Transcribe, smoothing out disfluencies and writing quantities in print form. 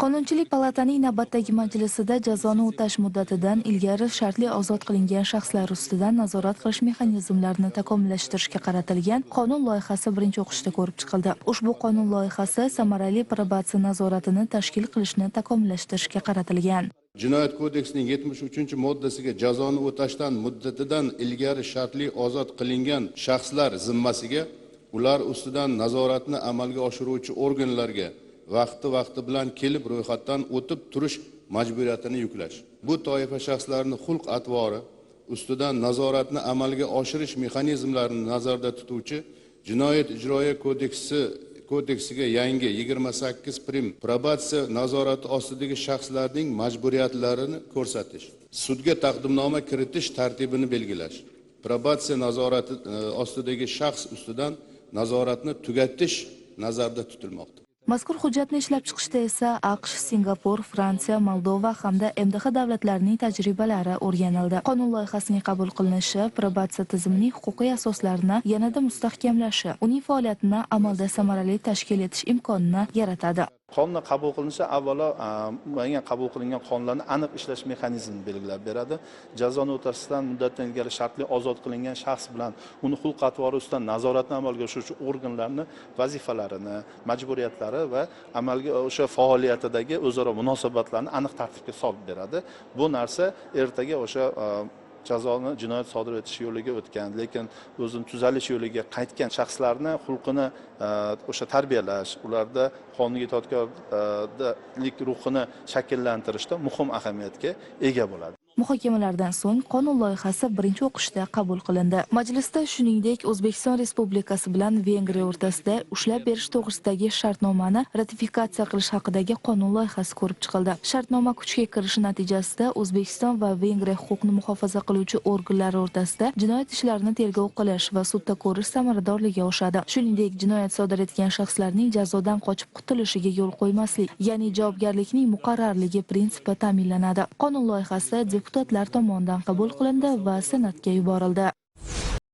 Qonunchilik palataning navbatdagi majlisida jazoni o'tash muddatidan ilgari shartli ozod qilingan shaxslar ustidan nazorat qilish mexanizmlarini takomillashtirishga qaratilgan qonun loyihasi birinchi o'qishda ko'rib chiqildi. Ushbu qonun loyihasi samarali probatsiya nazoratini tashkil qilishni takomillashtirishga qaratilgan. Jinoyat kodeksining 73-moddasiga jazoni o'tashdan muddatidan ilgari shartli ozod qilingan shaxslar zimmasiga ular ustidan nazoratni amalga oshiruvchi organlarga vaqti bilan kelib ro'yxatdan o'tib turish majburiyatini yuklash. Bu toifa shaxslarning xulq-atvori ustidan nazoratni amalga oshirish mexanizmlarini nazarda tutuvchi Jinoyat ijroiya kodeksiga yangi 28 prim probatsiya nazorati ostidagi shaxslarning majburiyatlarini ko'rsatish, sudga taqdimnoma kiritish tartibini belgilash, probatsiya nazorati ostidagi shaxs ustidan nazoratni tugatish nazarda tutilmoqda. Mazkur hujjatni ishlab chiqishda esa AQSh, Singapur, Fransiya, Moldova hamda MDH davlatlarining tajribalari o'rganildi. Qonun loyihasining qabul qilinishi probatsiya tizimining huquqiy asoslarini yanada mustahkamlashi, uning faoliyatini amalda samarali tashkil etish imkonini yaratadi. Qonun qabul qilinishi avvalo qabul qilingan qonunlarni aniq ishlash mexanizmini belgilab beradi. Jazoni o'tashdan muddatdan ilgari shartli ozod qilingan shaxs bilan uni xulq-atvori ustidan nazoratni amalga oshiruvchi organlarning vazifalarini, majburiyatlari va amalga o'sha faoliyatidagi o'zaro munosabatlarni aniq tartibga solib beradi. Bu narsa ertaga o'sha jazoni jinoyat sodir etish yo'liga o'tgan, lekin o'zini tuzalish yo'liga qaytgan shaxslarni xulqini o'sha tarbiyalash, ularda qonunga itoatkorlik ruhini shakllantirishda muhim ahamiyatga ega bo'ladi. Muhokamalardan so'ng qonun loyihasi birinchi o'qishda qabul qilindi. Majlisda shuningdek O'zbekiston Respublikasi bilan Vengriya o'rtasida ushlab berish to'g'risidagi shartnomani ratifikatsiya qilish haqidagi qonun loyihasi ko'rib chiqildi. Shartnoma kuchga kirishi natijasida O'zbekiston va Vengriya huquqni muhofaza qiluvchi organlari o'rtasida jinoyat ishlarini tergov qilish va sudda ko'rish samaradorligi oshadi. Shuningdek, jinoyat sodir etgan shaxslarning jazodan qochib qutulishiga yo'l qo'ymaslik, ya'ni javobgarlikning muqarrarligi prinsipi ta'minlanadi. Qonun loyihasi deputatlar tomonidan qabul qilindi va Senatga yuborildi.